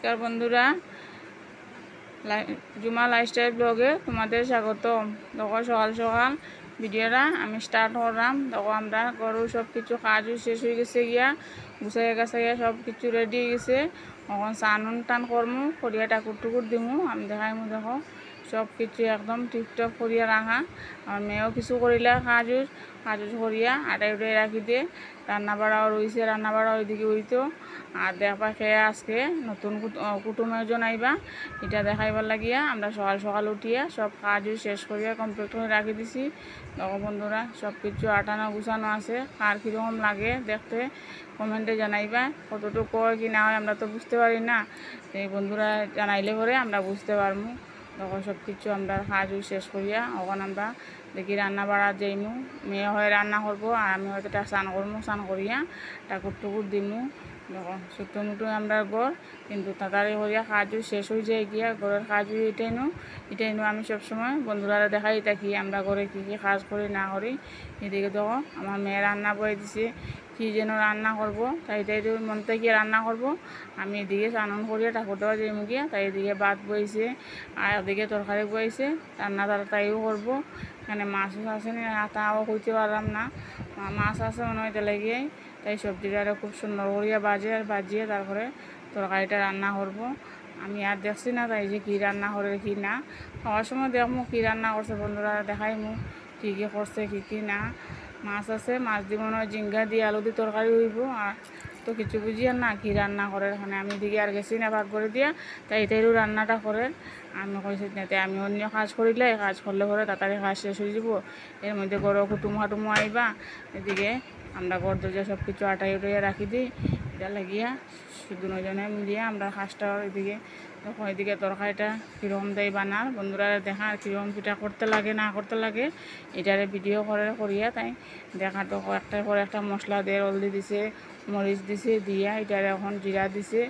নমস্কার বন্ধুরা, জুমা লাইফস্টাইল ব্লগে তোমাদের স্বাগতম। দেখো সকাল সকাল ভিডিওটা আমি স্টার্ট করলাম। দেখো আমরা গরুর সব কিছু কাজও শেষ হয়ে গেছে গিয়া, গুছাইয়া গাছাইয়া সব কিছু রেডি হয়ে গেছে। এখন চানুন টান করমু, করিয়া টাকুর টুকুর দিমু, আমি দেখাইমু। দেখো সব কিছু একদম টিপটপ করিয়া রাখা। আমার মেয়েও কিছু করিলা কাজুর করিয়া আটাই উঠাই রাখি দিয়ে রান্না বাড়াও রয়েছে, রান্না বাড়া ওইদিকে হইতো। আর দেখবা খেয়ে আজকে নতুন কুটুম একজন আইবা, এটা দেখাইবার লাগিয়া আমরা সকাল সকাল উঠিয়া সব কাজও শেষ করিয়া কমপ্লিট করে রাখি দিছি। দেখো বন্ধুরা সব কিছু আটানো গুছানো আছে। কার কীরকম লাগে দেখতে কমেন্টে জানাইবা। কতটুকু হয় কি না হয় আমরা তো বুঝতে পারি না, এই বন্ধুরা জানাইলে পরে আমরা বুঝতে পারবো। তখন সব কিছু আমরা কাজও শেষ করিয়া এখন আমরা দেখি রান্না বাড়া যাইমু। মেয়ে হয় রান্না করবো আর আমি হয়তো স্নান করবো, স্নান করিয়া টাকুর টুকুর দিমু। দেখো ছোটো মুটো আমরা গড়, কিন্তু তাড়াতাড়ি করিয়া কাজও শেষ হয়ে যায় গিয়া ঘরের কাজও এটাই নো আমি সবসময় বন্ধুরা দেখাই থাকি আমরা ঘরে কী কী কাজ করি না করি। এদিকে দেখো আমার মেয়ে রান্না বয়ে দিছে, কী যেন রান্না করবো, তাই মন থেকে রান্না করবো। আমি এদিকে স্নান করিয়া ঠাকুর দেওয়া যাই গিয়া, তাই এদিকে ভাত বইছে আর এদিকে তরকারি বইছে। রান্না তাড়াতাড়িও করবো। এখানে মাছ আছে না তাও হইতে পারলাম না, মাছ আছে মনে হয় তেলে গিয়ে, তাই সবজিটা খুব সুন্দর করিয়া বাজিয়ে তারপরে তরকারিটা রান্না করবো। আমি আর দেখছি না তাই যে কী রান্না করে কি না, খাওয়ার সময় দেখবো কী রান্না করছে বন্ধুরা দেখাইমু কী কী করছে কী না। মাছ আছে, মাছ দিয়ে মনে হয় ঝিঙ্গা দিয়ে আলু দিয়ে তরকারি হইব। আর তো কিছু বুঝি আর না কী রান্না করে, এখানে আমি দিকে আর গেছি না ভাগ করে দিয়া, তাই এটাইও রান্নাটা করে। আমি কইছি না আমি অন্য কাজ করিলে কাজ করলে পরে তাড়াতাড়ি কাজ শেষ হয়ে যাব। এর মধ্যে গরু কুটুম হাটুমো আইবা, এদিকে আমরা ঘর দরজা সব কিছু আটাই উঠাইয়া রাখি দিই। এটা লাগিয়া দুজনে মিলিয়ে আমরা কাজটা এদিকে দেখো। এদিকে তরকারিটা কীরকম দেয় বানার বন্ধুরা দেখা, আর কীরকম পিঠা করতে লাগে না করতে লাগে এটারে ভিডিও করিয়া তাই দেখা। তো একটার পর একটা মশলা দিয়ে হলদি দিছে, মরিচ দিছে, দিয়া এটারে এখন জিরা দিছে,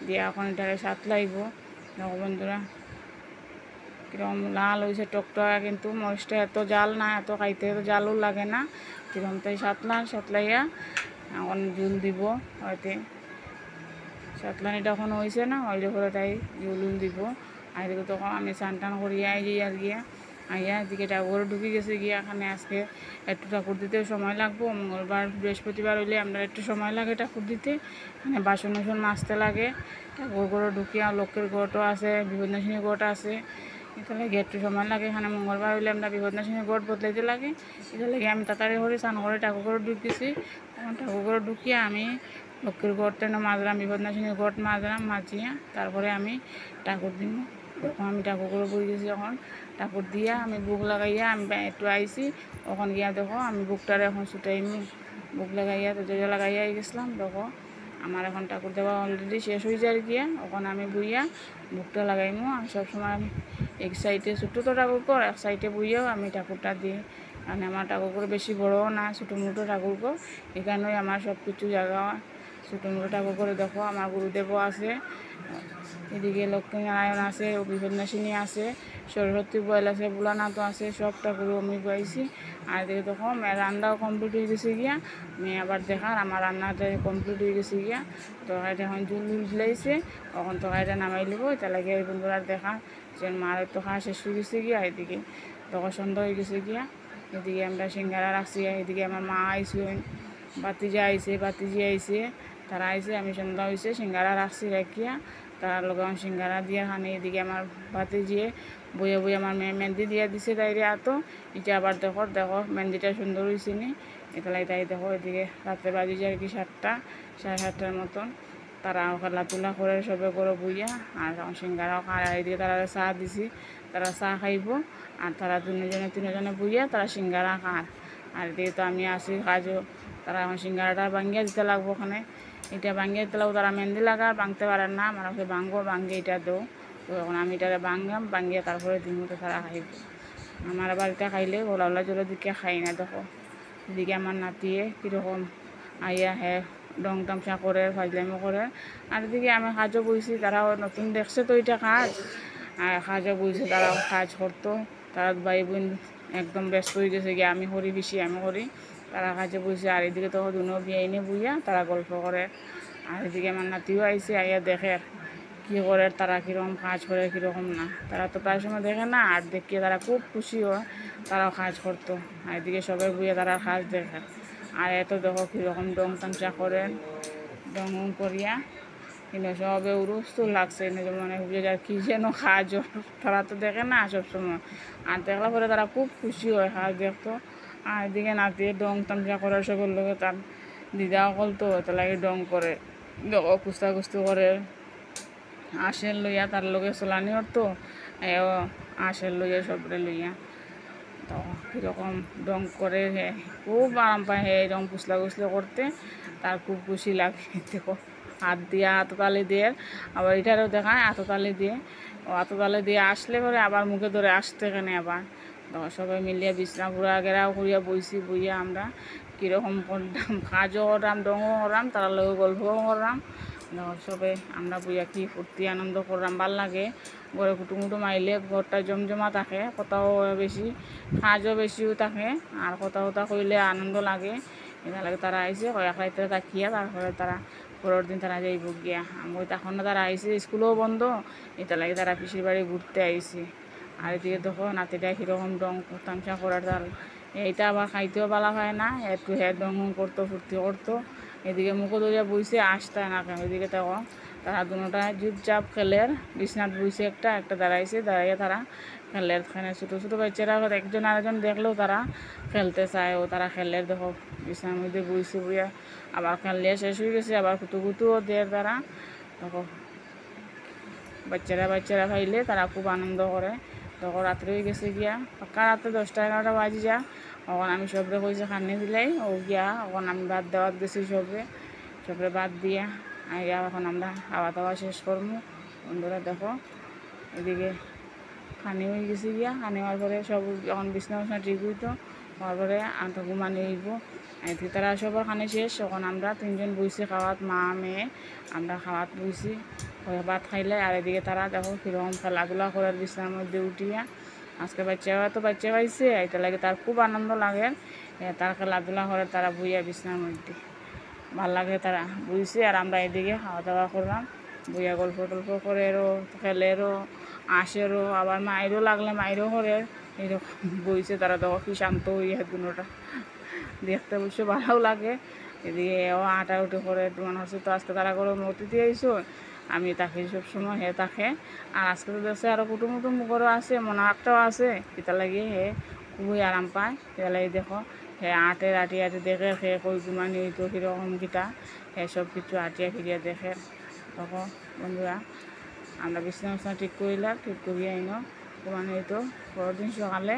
দিয়া এখন এটারে স্বাদ লাগব। দেখো বন্ধুরা কীরকম লাল হয়েছে টকটকা, কিন্তু মরিচটা এত জাল না, এত খাইতে এত জালও লাগে না, কীরকম তাই সাতলাইয়া এখন জুল দিব। হয়তো সাতলানিটা এখন হয়েছে না, হইলে করে তাই জুল দিব। আর এদিকে তখন আমি স্নান টান করিয়া আর গিয়া আইয়া এদিকে ঠাকুর ঢুকে গেছে গিয়া। এখানে আজকে একটু ঠাকুর দিতে সময় লাগবো। মঙ্গলবার বৃহস্পতিবার হইলে আমরা একটু সময় লাগে ঠাকুর দিতে। এখানে বাসন মাজতে লাগে, ঠাকুর ঢুকিয়া লক্ষ্মীর ঘরটা আছে, বিপদনাশিনী ঘরটা আছে, এটা লাগে একটু সময় লাগে। এখানে মঙ্গলবার হইলে আমরা বিপদনাশিনী ঘট বদলাইতে লাগে, এটা লাগে আমি তাড়াতাড়ি করে স্নান করে ঠাকুর ঢুকিয়েছি। তখন ঠাকুর ঢুকিয়া আমি লক্ষ্মীর ঘরটা মাজলাম, বিপদনাশিনী ঘট মাজিয়া তারপরে আমি ঠাকুর দিব। তখন আমি ঠাকুর বই গেছি, এখন ঠাকুর দিয়া আমি বুক লাগাইয়া আমি একটু আইছি। তখন গিয়া দেখো আমি বুকটারে এখন ছুটাইমু, বুক লাগাইয়া দরজা লাগাইয়া গেছিলাম। দেখো আমার এখন ঠাকুর দেওয়া অলরেডি শেষ হয়ে যায় গিয়া, এখন আমি বইয়া বুকটা লাগাইমু। আমি সবসময় এক সাইডে ছোটো তো ঠাকুর কর, এক সাইডে বইয়াও আমি ঠাকুরটা দিই। কারণ আমার ঠাকুর বেশি বড়ও না, ছোটো মোটো ঠাকুর কর, এখানেই আমার সব কিছু জায়গা ছোটো মোটো ঠাকুর করে। দেখো আমার গুরুদেবও আছে, এদিকে লক্ষ্মীনারায়ণ আছে, বিপদনাশিনী আছে, সরস্বতী বয়েল আছে, ভোলানাথও আছে, সব ঠাকুর আমি বইছি। আর এদিকে দেখো মেয়ের রান্নাও কমপ্লিট হয়ে গেছে গিয়া। মেয়ে আবার দেখার আমার রান্নাটা কমপ্লিট হয়ে গেছে গিয়া। তরকারিটা এখন জুল দিলাইছে, তখন তরকারিটা নামাই লিব। এটা লাগে এই বন্ধুরা দেখা যে মার তো খাওয়া শেষ হয়ে গেছে গিয়া। এদিকে তখন সন্ধ্যা হয়ে গেছে গিয়া। এদিকে আমরা সিঙ্গারা রাখছি, এদিকে আমার মা আইসে, বাতিজি আইসে, তারা আইসে, আমি সন্ধ্যা হয়েছে সিঙ্গারা রাখছি রাখিয়া তার লগে সিঙ্গারা দিয়ে খানি। এদিকে আমার বাতিজিয়ে বইয়ে আমার মেয়ে মেহেন্দি দিয়ে দিছে তাইরে আতো। এটা আবার দেখো মেহেন্দিটা সুন্দর হয়েছে নি, এতলাই তাই দেখো। এদিকে রাত্রে বাজি যায় কি 7টা, 7:30টার মতন। তারা খেলা তুলা করে সবে করে বইয়া আর সিঙ্গারাও খায়। এদিকে তারা চা দিছি, তারা চা খাইব আর তারা তিনজনে বইয়া তারা সিঙ্গারা খায়। আর এদিকে তো আমি আসি কাজও, তারা এখন সিঙ্গারাটা ভাঙ্গিয়া দিতে লাগবো। ওখানে এটা ভাঙ্গিয়ে দিতে লাগবো, তারা মেহেন্দি লাগা ভাঙতে পারে না, আমার ওকে ভাঙ্গে এটা দেও। তো এখন আমি এটারে ভাঙ্গিয়া তারপরে দিনমতো তারা খাইব। আমার আবার এটা খাইলে গোলাউলা জলের দিকে খাই না। দেখো এদিকে আমার নাতিয়ে কীরকম আইয়া ডং তামসা করে, ফাজলামো করে। আর এদিকে আমি কাজও বইছি, তারাও নতুন দেখছে তো এটা কাজ, আর কাজও বইছে, তারাও কাজ করতো। তারা ভাই বোন একদম ব্যস্ত হয়ে গেছে গিয়ে, আমি করি বেশি, আমি করি, তারা কাজে বইছে। আর এদিকে তখন দুনো বিয়ে এনে বইয়া তারা গল্প করে। আর এদিকে আমার নাতিও আইসে, আইয়া দেখে কী করে তারা কীরকম কাজ করে কীরকম না, তারা তো প্রায় সময় দেখে না, আর দেখিয়ে তারা খুব খুশি হয়, তারাও কাজ করতো। আর এদিকে সবাই বুঝে তারা কাজ দেখে। আর এত দেখো কীরকম ডং তামচা করেন, ডং করিয়া কিন্তু সবে উরুস্তু লাগছে, মনে বুঝে যায় কী যেন কাজ, তারা তো দেখে না সবসময়, আর দেখলা পরে তারা খুব খুশি হয় কাজ দেখতো। আর এদিকে নাতিয়ে ডং তামচা করার সবের লোকে তার দিদাও করতো, তো লাগে ডং করে দেখো কুস্তা কুস্তি করে, আশের লইয়া তার লগে চলানি হতো, আশের লইয়া সবরে লইয়া তো কীরকম ডং করে, হে খুব আরাম পায় হে রং কুসলা কুসলে করতে, তার খুব খুশি লাগে। দেখো হাত দিয়ে আততালি দিয়ে, আবার এটারও দেখায় আততালি দিয়ে, ও আততালি দিয়ে আসলে পরে আবার মুখে ধরে আসতে কেনে আবার সবাই মিলিয়ে বিছনা পুরা গেরাও করিয়া বইছি, বইয়া আমরা কীরকম করলাম, কাজও করলাম, ডঙও করলাম, তার লগে গল্পও করলাম। সবে আমরা বইয়া কি ফুর্তি আনন্দ করলাম, ভাল লাগে। ঘরে কুটুমুটুম আইলে ঘরটা জমজমা থাকে, কোথাও বেশি কাজও বেশিও থাকে, আর কোথাও কইলে আনন্দ লাগে। এটা লাগে তারা আইসে কয়েক রাইতে তাকিয়া, তারপরে তারা পরের দিন তারা যাইব গিয়া। আমি তখন তারা আইসে, স্কুলও বন্ধ, এটা লাগে তারা পিসির বাড়ি ঘুরতে আইসে। আর এদিকে দেখো নাতিটা কীরকম ডং তামসা করার তার, এইটা আবার খাইতেও ভালো হয় না, একটু হ্যাঁ ডং করতো, ফুর্তি করতো। এদিকে মুখো ধরিয়া বইছে, আসতে না কেন, এদিকে দেখো তারা দুটা চুপচাপ খেলের, বিছনাথ বইছে, একটা দাঁড়াইছে, দাঁড়াইয়া তারা খেলের। এখানে ছোটো ছোটো বাচ্চারা একজন আরেকজন দেখলেও তারা খেলতে চায়, ও তারা খেলের দেখো বিছনার মধ্যে বইছে, বইয়া আবার খেললিয়া শেষ হয়ে গেছে, আবার কুতুকুতুও দেয় তারা। দেখো বাচ্চারা খাইলে তারা খুব আনন্দ করে। তখন রাত্রে হয়ে গেছে গিয়া, পাক্কা রাত্রে 10টা-11টা বাজি যা, তখন আমি সবরে কইছে খানি দিলাই, ও গিয়া তখন আমি ভাত দেওয়াত গেছি, সবরে ভাত দিয়া আইয়া এখন আমরা খাওয়া দাওয়া শেষ করবো। বন্ধুরা দেখো এদিকে খানি হয়ে গেছি গিয়া, খানি হওয়ার পরে সব যখন বিছনা ঠিক হইতো, হওয়ার পরে আনটা ঘুমানি হইব। এদিকে তারা সবার খানি শেষ, তখন আমরা 3জন বইছি খাওয়াত, মা মেয়ে আমরা খাওয়াত বইছি, ভাত খাইলে। আর এদিকে তারা দেখো কীরকম খেলাধুলা করার বিছনার মধ্যে উঠিয়া, আজকে বাচ্চা পাইছে, এটা লাগে তার খুব আনন্দ লাগে, তার খেলাধুলা করে তারা বইয়া বিছনার মধ্যে ভাল লাগে, তারা বইছে। আর আমরা এদিকে খাওয়া দাওয়া করলাম, বইয়া গল্প টল্প করেরও, খেলেরও, আসেরও, আবার মায়েরও লাগলে মায়েরও করে, এরকম বইছে তারা। দেখো কি শান্ত হইয়া দুটা দেখতে অবশ্য ভালোও লাগে। এদিকে ও আটা উঠে করে মনে হচ্ছে তো আজকে তারা করে অতিথি আইসো, আমি তাকে সবসময় হে তাকে। আর আজকে তো দেখছে আরও কুটুমুটুম ঘরও আছে, মনে একটাও আছে, এটা লাগিয়ে হে খুবই আরাম পায়। এটা লাগে দেখো হে আটে দেখে, সে কই ঘুমানি হইতো কীরকম কিটা, হে সব কিছু আটিয়া ফিরিয়া দেখে। তখন বন্ধুরা আমরা বিছনা ঠিক করিলাম, ঠিক করিয়া আইনো ঘুমানি হইতো। পরের দিন সকালে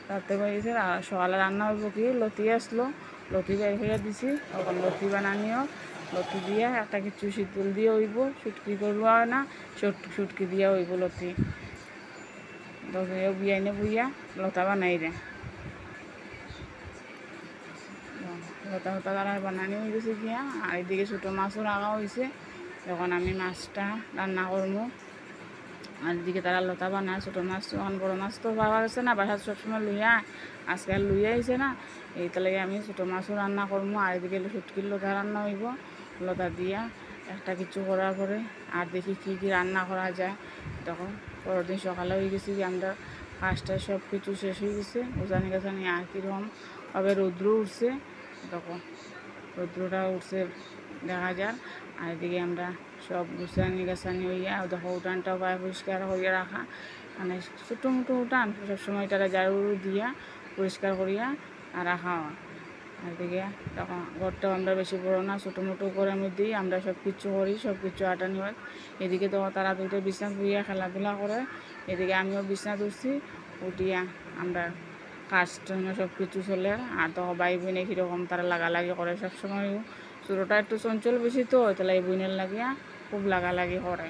রাত্রে বাড়িছে, আর সকালে রান্না হইব কি লতি আসলো, লতি বের হইয়া দিছি, তখন লতি বানানিও, লতি দিয়া একটা কিছু শীতল দিয়ে হইব, সুটকি করবা হয় না, সুটকি দিয়া হইব লতি, বিয়াইনে বুইয়া লতা বানাই রে, লতা হতা তারা বানানি হয়ে গেছে গিয়া। আর এদিকে ছোটো মাছও রাখা হয়েছে, যখন আমি মাছটা রান্না করবো। আর এদিকে তারা লতা বানায়, ছোটো মাছ, যখন বড়ো মাছ তো পাওয়া গেছে না, বাসার সবসময় লইয়া, আজকে আর লইয়া আইছে না, এইটা লাগে আমি ছোটো মাছও রান্না করবো। আর এদিকে শুটকির লতা রান্না হইব, লতা দিয়া একটা কিছু করার পরে আর দেখি কী কী রান্না করা যায়। তখন পরের দিন সকালে হয়ে গেছি কি আমরা কাজটা সব কিছু শেষ হয়ে গেছে, উজানি গাছানি আর কীরকমভাবে রৌদ্র উঠছে, তখন রৌদ্রটা উঠছে দেখা যায়। আর এদিকে আমরা সব গুছানি গাছানি হইয়া দেখো উঠানটাও পায়ে পরিষ্কার হইয়া রাখা, মানে ছোটো মোটো উঠান সবসময় তারা ঝাড়ু দিয়া পরিষ্কার করিয়া রাখা হয়। আর এদিকে তখন ঘরটাও আমরা বেশি বড়ো না, ছোটো মোটো ঘরের মধ্যেই আমরা সব কিছু করি, সব কিছু আটানি হয়। এদিকে তো তারা দুটো বিছনা ধুইয়া খেলাধুলা করে, এদিকে আমিও বিছনা ধরছি, উঠিয়া আমরা কাজ সব কিছু চলে। আর তো ভাই বোনে কীরকম তারা লাগালাগি করে সবসময়, ছোটোটা একটু চঞ্চল বেশি তো, তাহলে এই বোনের লাগিয়া খুব লাগালাগি করে।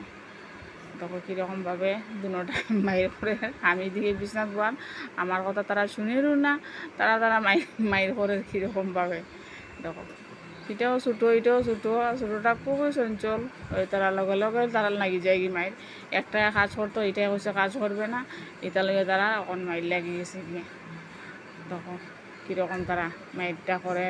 তখন কীরকমভাবে দুটা মায়ের করে, আমি দিকে বিছনাথ বোয়ার, আমার কথা তারা শুনেরও না, তারা মায়ের করে কীরকমভাবে। দেখো এটাও ছোটো, এটাও ছোটো, ছোটোটা খুবই চঞ্চল, ওই তারা লগে তারা লাগি যায় কি মায়ের, একটা কাজ করতো, এটাই হচ্ছে কাজ করবে না, এটা লগে তারা অন মায়ের লাগি গেছে গিয়ে। তখন কীরকম তারা মায়েরটা করে,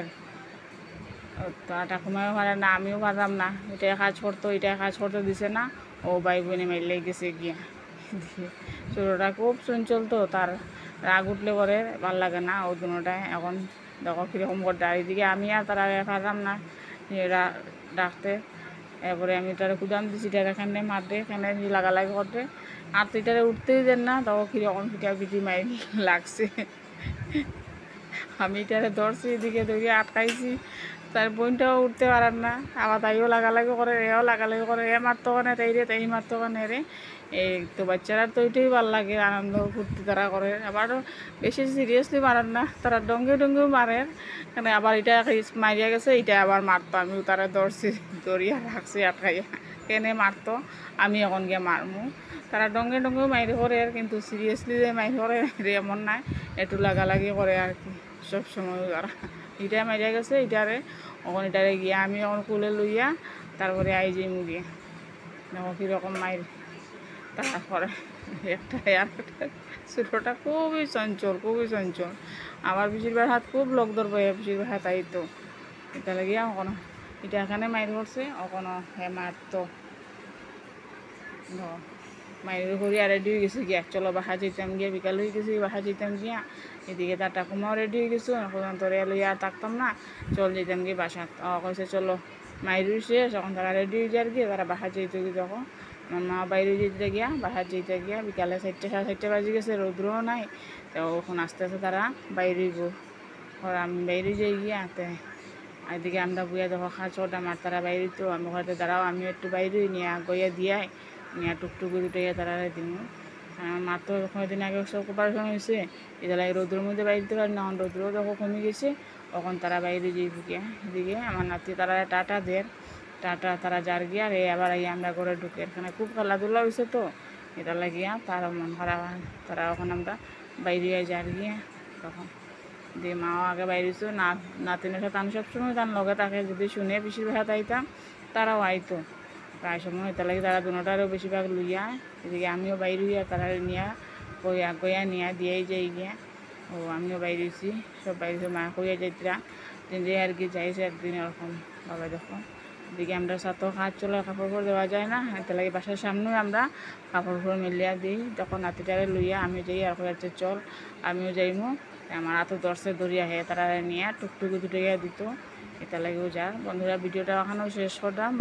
তারা ঠাকুমাও পারে না, আমিও পারলাম না, এটাই কাজ করতো দিছে না, ও ভাই বোনে মাইলে গেছে গিয়া। ছোটোটা খুব চঞ্চল তো, তার রাগ উঠলে পরে ভাল লাগে না ও দুটায়। এখন দেখো কীরকম করে দাঁড়িয়ে দিকে আমি আর তারা পারলাম না ডাকতে। এরপরে আমি তারা কুদাম দিছি, তারা এখানে মারতে, এখানে লাগালাগি করতে, আর তো এটারে উঠতেই দেন না। তখন কীরকম পিঠা পিঠি মাই লাগছে। আমি এটারে ধরছি, এদিকে ধরে আটকাইছি, তার বোনটাও উঠতে পারার না। আবার তাইও লাগালাগি করে, এও লাগালাগি করে, এ মারতো কানে তাই রে, তাই মারতো কানে রে। এই তো বাচ্চারা তো ওইটাই ভালো লাগে, আনন্দ ফুর্তি তারা করে। আবার বেশি সিরিয়াসলি মারার না, তারা ডঙ্গে ডঙ্গেও মারে। কারণ আবার এটা মারিয়া গেছে, এটা আবার মারতো। আমিও তারা ধরছি, ধরিয়া রাখছি আটকাইয়া, কেনে মারতো, আমি এখন গিয়ে মারমু। তারা ডঙ্গে ডঙ্গেও মাইরে করে, কিন্তু সিরিয়াসলি যে মাইর করে এমন নাই, একটু লাগালাগি করে আর কি সবসময়। তারা এটাই মারিয়া গেছে, এটারে এখন এটারে গিয়া আমি এখন কুলে লইয়া তারপরে আই যাই মুগিয়ে। দেখো কীরকম মাইর তারা করে একটা। আর ছোটোটা খুবই চঞ্চল, খুবই চঞ্চল। আমার পিসির হাত খুব লোক ধরবো, পিসির হাত তাই তো এটা লাগিয়া কোনো এটা এখানে মাইর করছে, কোনো হে মারতো মাইর করি আর রেডি হয়ে গেছে গিয়া, চলো বাসা যেতাম গিয়া, বিকাল হয়ে গেছি, বাসা যেতাম গিয়া। এদিকে তার ঠাকুমাও রেডি হয়ে গেছো, এখন তোরে লইয়া আর থাকতাম না, চল যেতাম গিয়ে বাসা। কইছে চলো, মাইর শেষ, এখন তারা রেডি হয়ে যার গিয়ে তারা বাসা যেতে গিয়ে। তখন আমার মা বাইরে যেতে গিয়া, বাসা যেতে গিয়া, বিকালে 4টে সাড়ে 4টে বাজে গেছে, রৌদ্রও নাই। তো এখন আস্তে আস্তে তারা বাইরে গো, আমি বাইরে যাই গিয়া। এদিকে আমরা বইয়া দেখো খাঁচটা আমার তারা বাইরে, তো আমি ঘরে দাঁড়াও, আমিও একটু বাইরে নিয়ে গইয়া দিয়াই নিয়ে টুকটুকি দুটাইয়া তারা দিন। আমার মার তো কয়েকদিন আগে সব অপারেশন হয়েছে, এটা লাগে রৌদ্রের মধ্যে বাইরে দিতে পারি না। এখন রৌদ্রও দেখো কমে গেছে, তখন তারা বাইরে যেয়ে ঢুকে। এদিকে আমার নাতি তারা টাটা দের, টাটা তারা যার গিয়া, আর আবার আমরা ঘরে ঢুকে। এখানে খুব খেলাধুলা হয়েছে তো, এটা লাগিয়া তারা মন খারাপ হয়। তারা ওখানে আমরা বাইরে যার গিয়া, তখন দিয়ে মাও আগে বাইরেছো, নাতিনের সাথে আমি সবসময় তার লগে তাকে যদি শুনে পিসির ভাত আইতাম, তারাও আইতো প্রায় সময়। এটা লাগে তারা দুটারও বেশিরভাগ লইয়া, এদিকে আমিও বাইরে হইয়া তারা নিয়া কইয়া গইয়া নিয়া দিয়েই যাই গিয়া। ও আমিও বাইরে হয়েছি, সব বাইরে মা কইয়া যাইতরা দিন যে আর কি যাইছে একদিন এরকম বাবা। দেখো এদিকে আমরা সাথে কাজ চলে, কাপড় ফোড় দেওয়া যায় না, এটা লাগে বাসার সামনেও আমরা কাপড় ফোড় মিলিয়া দিই। তখন নাতিটারে লইয়া আমি যাই, আর কয়েছে চল আমিও যাইমু। আমার হাতে দর্শে ধরিয়া হে তারা নিয়ে টুকটুকি দুটো দিত, এটা লাগেও যার। বন্ধুরা ভিডিওটা এখানেও শেষ করলাম।